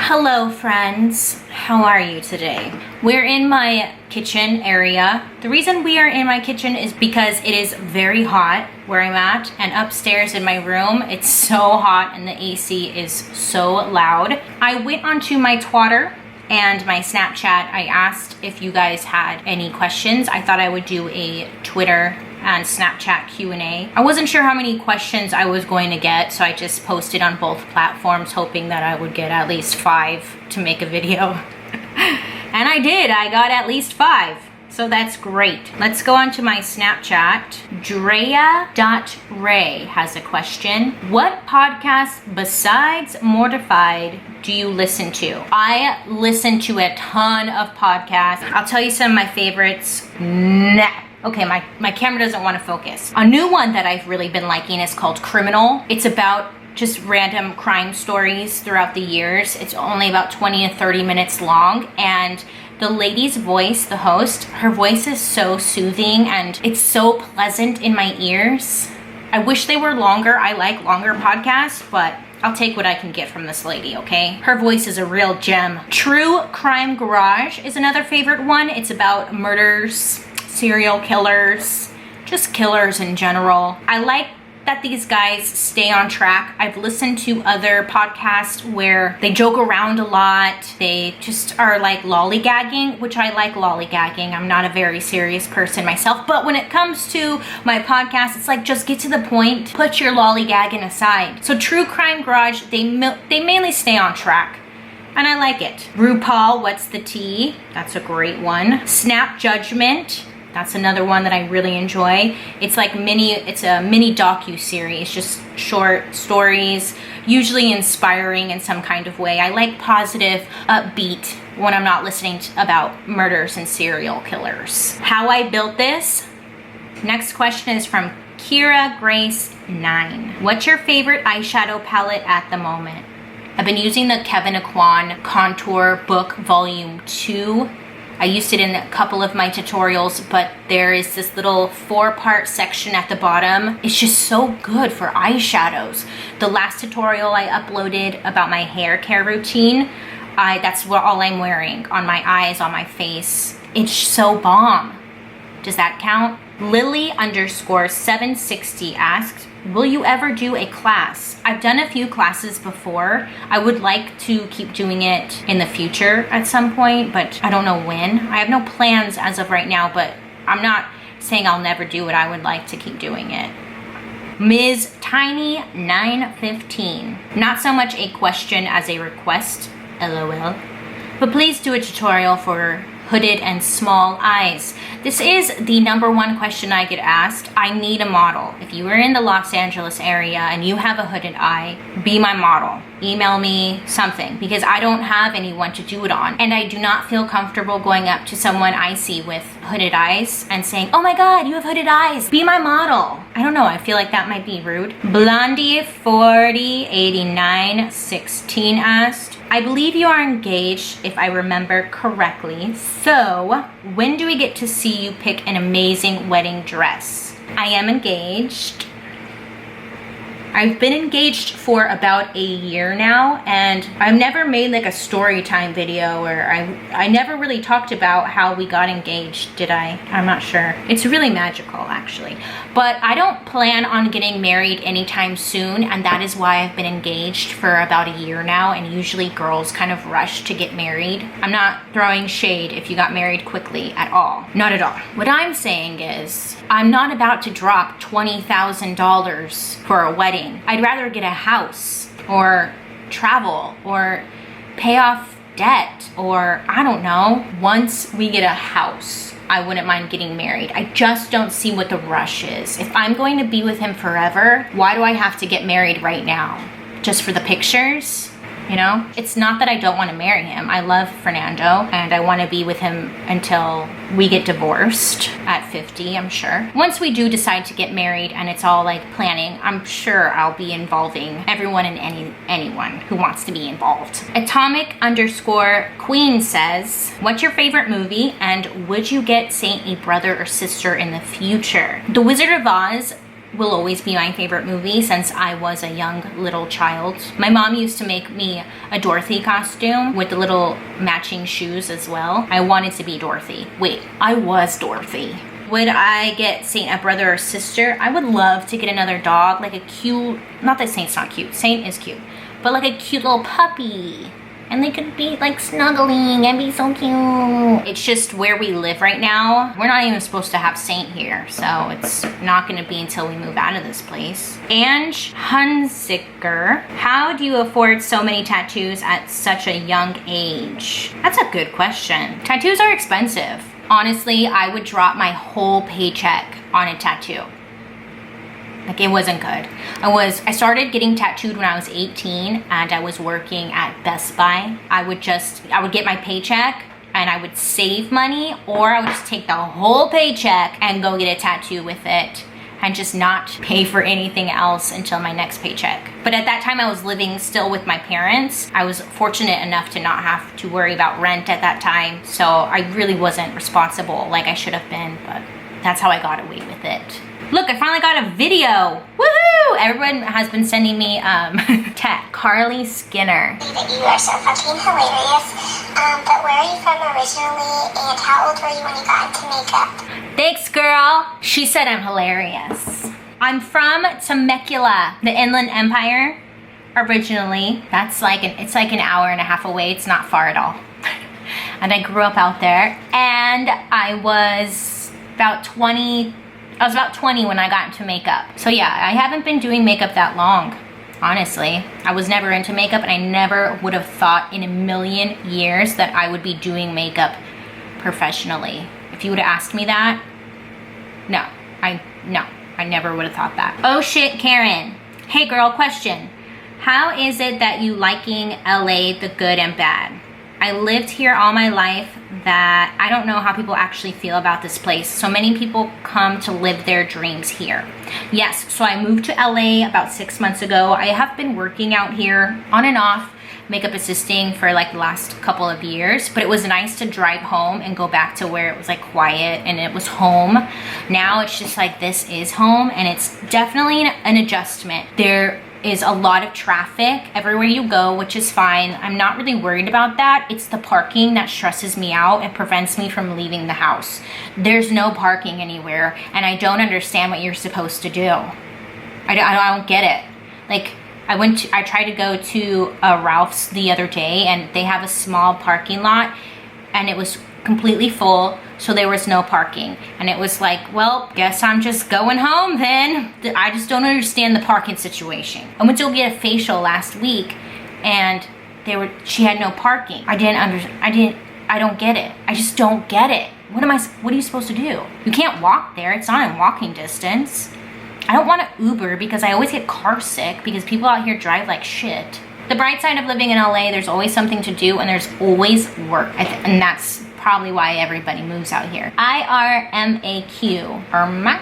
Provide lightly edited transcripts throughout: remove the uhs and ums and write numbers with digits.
Hello friends, how are you today? We're in my kitchen area. The reason we are in my kitchen is because it is very hot where I'm at, and upstairs in my room it's so hot and the AC is so loud. I went onto my Twitter and my Snapchat. I asked if you guys had any questions. I thought I would do a Twitter and Snapchat Q&A. I wasn't sure how many questions I was going to get, so I just posted on both platforms hoping that I would get at least 5 to make a video. And I did, I got at least 5. So that's great. Let's go on to my Snapchat. Drea.ray has a question. What podcast besides Mortified do you listen to? I listen to a ton of podcasts. I'll tell you some of my favorites. Okay, my camera doesn't want to focus. A new one that I've really been liking is called Criminal. It's about just random crime stories throughout the years. It's only about 20 to 30 minutes long, and the lady's voice, the host, her voice is so soothing and it's so pleasant in my ears. I wish they were longer. I like longer podcasts, but I'll take what I can get from this lady, okay? Her voice is a real gem. True Crime Garage is another favorite one. It's about murders, serial killers, just killers in general. I like that these guys stay on track. I've listened to other podcasts where they joke around a lot. They just are like lollygagging, which I like lollygagging. I'm not a very serious person myself, but when it comes to my podcast, it's like, just get to the point, put your lollygagging aside. So True Crime Garage, they mainly stay on track, and I like it. RuPaul, What's the Tea? That's a great one. Snap Judgment. That's another one that I really enjoy. It's like it's a mini docu-series, just short stories, usually inspiring in some kind of way. I like positive, upbeat when I'm not listening about murders and serial killers. How I built this? Next question is from Kira Grace 9. What's your favorite eyeshadow palette at the moment? I've been using the Kevin Aquan Contour Book Volume 2. I used it in a couple of my tutorials, but there is this little 4-part section at the bottom. It's just so good for eyeshadows. The last tutorial I uploaded about my hair care routine, that's all I'm wearing on my eyes, on my face. It's so bomb. Does that count? Lily_760 asked, will you ever do a class? I've done a few classes before. I would like to keep doing it in the future at some point, but I don't know when. I have no plans as of right now, but I'm not saying I'll never do it. I would like to keep doing it. Ms. Tiny 915. Not so much a question as a request, LOL. But please do a tutorial for hooded and small eyes. This is the #1 question I get asked. I need a model. If you are in the Los Angeles area and you have a hooded eye, be my model. Email me something, because I don't have anyone to do it on. And I do not feel comfortable going up to someone I see with hooded eyes and saying, oh my God, you have hooded eyes, be my model. I don't know, I feel like that might be rude. Blondie408916 asked, I believe you are engaged, if I remember correctly. So, when do we get to see you pick an amazing wedding dress? I am engaged. I've been engaged for about a year now, and I've never made like a story time video, or I never really talked about how we got engaged, did I? I'm not sure. It's really magical, actually. But I don't plan on getting married anytime soon, and that is why I've been engaged for about a year now, and usually girls kind of rush to get married. I'm not throwing shade if you got married quickly at all. Not at all. What I'm saying is, I'm not about to drop $20,000 for a wedding. I'd rather get a house, or travel, or pay off debt, or I don't know. Once we get a house, I wouldn't mind getting married. I just don't see what the rush is. If I'm going to be with him forever, why do I have to get married right now? Just for the pictures? You know, it's not that I don't want to marry him. I love Fernando, and I want to be with him until we get divorced at 50, I'm sure. Once we do decide to get married and it's all like planning, I'm sure I'll be involving everyone and anyone who wants to be involved. Atomic_Queen says, what's your favorite movie, and would you get Saint a brother or sister in the future? The Wizard of Oz will always be my favorite movie since I was a young little child. My mom used to make me a Dorothy costume with the little matching shoes as well. I wanted to be Dorothy. Wait, I was Dorothy. Would I get Saint a brother or sister? I would love to get another dog, like a cute, not that Saint's not cute, Saint is cute, but like a cute little puppy. And they could be like snuggling and be so cute. It's just where we live right now. We're not even supposed to have Saint here, so it's not gonna be until we move out of this place. Ange Hunziker, how do you afford so many tattoos at such a young age? That's a good question. Tattoos are expensive. Honestly, I would drop my whole paycheck on a tattoo. Like, it wasn't good. I started getting tattooed when I was 18 and I was working at Best Buy. I would get my paycheck and I would save money, or I would just take the whole paycheck and go get a tattoo with it and just not pay for anything else until my next paycheck. But at that time I was living still with my parents. I was fortunate enough to not have to worry about rent at that time. So I really wasn't responsible like I should have been, but that's how I got away with it. Look, I finally got a video. Woohoo! Everyone has been sending me tech. Carly Skinner. That you are so fucking hilarious. But where are you from originally, and how old were you when you got into makeup? Thanks, girl. She said I'm hilarious. I'm from Temecula, the Inland Empire, originally. That's like it's like an hour and a half away. It's not far at all. And I grew up out there, and I was about 20 when I got into makeup. So yeah, I haven't been doing makeup that long, honestly. I was never into makeup, and I never would have thought in a million years that I would be doing makeup professionally. If you would have asked me that, no, I never would have thought that. Oh shit, Karen. Hey girl, question. How is it that you liking LA, the good and bad? I lived here all my life that I don't know how people actually feel about this place. So many people come to live their dreams here. Yes, so I moved to LA about 6 months ago. I have been working out here on and off, makeup assisting for like the last couple of years, but it was nice to drive home and go back to where it was like quiet and it was home. Now it's just like, this is home, and it's definitely an adjustment. There is a lot of traffic everywhere you go, which is fine. I'm not really worried about that. It's the parking that stresses me out and prevents me from leaving the house. There's no parking anywhere, and I don't understand what you're supposed to do. I don't get it. Like, I tried to go to Ralph's the other day, and they have a small parking lot, and it was completely full, so there was no parking. And it was like, well, guess I'm just going home then. I just don't understand the parking situation. I went to go get a facial last week, and she had no parking. I don't get it. I just don't get it. What are you supposed to do? You can't walk there. It's not in walking distance. I don't want to Uber because I always get car sick because people out here drive like shit. The bright side of living in LA, there's always something to do, and there's always work. And that's probably why everybody moves out here. IRMAQ, Ermac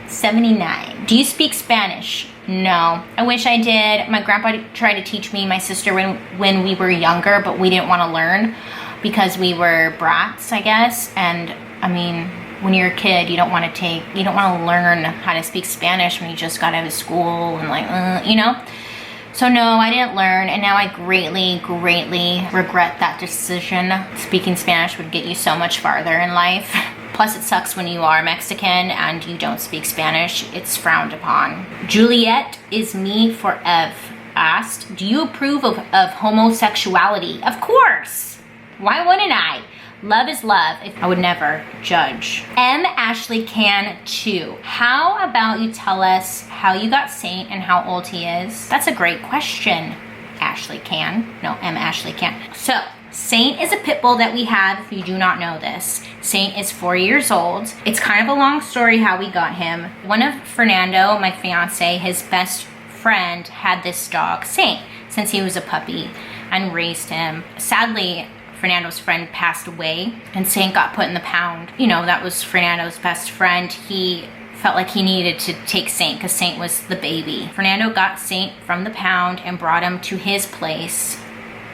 79. Do you speak Spanish? No, I wish I did. My grandpa tried to teach me, my sister, when we were younger, but we didn't want to learn because we were brats, I guess. And I mean, when you're a kid, you don't want to learn how to speak Spanish when you just got out of school and like, you know? So no, I didn't learn, and now I greatly, greatly regret that decision. Speaking Spanish would get you so much farther in life. Plus it sucks when you are Mexican and you don't speak Spanish. It's frowned upon. Juliet is me for Ev asked, do you approve of homosexuality? Of course. Why wouldn't I? Love is love. I would never judge. M. Ashley can too. How about you tell us how you got Saint and how old he is? That's a great question, Ashley can. No, M. Ashley can. So, Saint is a pit bull that we have, if you do not know this. Saint is 4 years old. It's kind of a long story how we got him. One of Fernando, my fiance, his best friend, had this dog, Saint, since he was a puppy, and raised him. Sadly, Fernando's friend passed away, and Saint got put in the pound. You know, that was Fernando's best friend. He felt like he needed to take Saint because Saint was the baby. Fernando got Saint from the pound and brought him to his place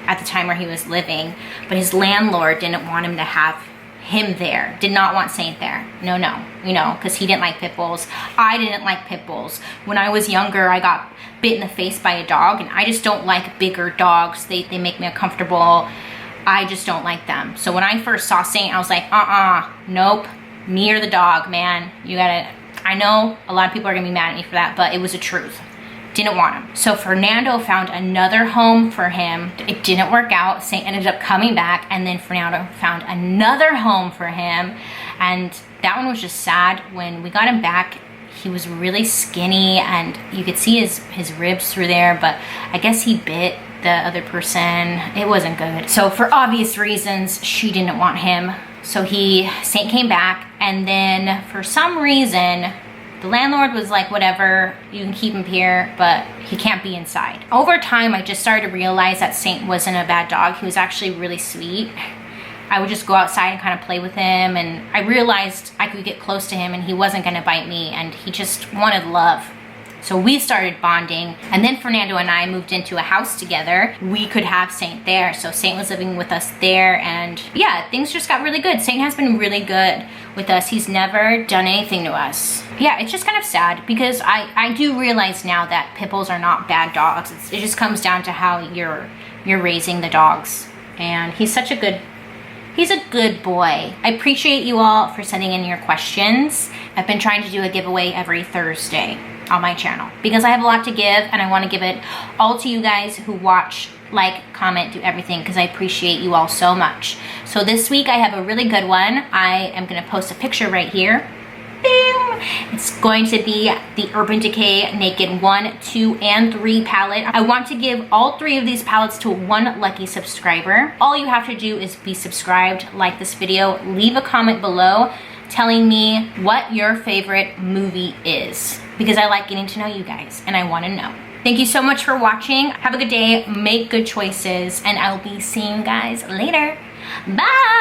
at the time where he was living, but his landlord didn't want him to have him there, did not want Saint there. No, you know, because he didn't like pit bulls. I didn't like pit bulls. When I was younger, I got bit in the face by a dog, and I just don't like bigger dogs. They make me uncomfortable. I just don't like them. So when I first saw Saint, I was like, nope, me or the dog, man. You gotta, I know a lot of people are gonna be mad at me for that, but it was the truth. Didn't want him. So Fernando found another home for him. It didn't work out. Saint ended up coming back, and then Fernando found another home for him. And that one was just sad. When we got him back, he was really skinny, and you could see his ribs through there, but I guess he bit the other person. It wasn't good. So for obvious reasons, she didn't want him. So Saint came back, and then for some reason, the landlord was like, whatever, you can keep him here, but he can't be inside. Over time, I just started to realize that Saint wasn't a bad dog. He was actually really sweet. I would just go outside and kind of play with him, and I realized I could get close to him and he wasn't gonna bite me, and he just wanted love. So we started bonding, and then Fernando and I moved into a house together. We could have Saint there, so Saint was living with us there, and yeah, things just got really good. Saint has been really good with us. He's never done anything to us. Yeah, it's just kind of sad, because I do realize now that pit bulls are not bad dogs. It just comes down to how you're raising the dogs, and he's a good boy. I appreciate you all for sending in your questions. I've been trying to do a giveaway every Thursday on my channel because I have a lot to give, and I want to give it all to you guys who watch, like, comment, do everything, because I appreciate you all so much. So this week I have a really good one. I am going to post a picture right here. Boom! It's going to be the Urban Decay Naked 1, 2, and 3 palette. I want to give all 3 of these palettes to one lucky subscriber. All you have to do is be subscribed, like this video, leave a comment below telling me what your favorite movie is, because I like getting to know you guys and I want to know. Thank you so much for watching. Have a good day, make good choices, and I'll be seeing you guys later. Bye!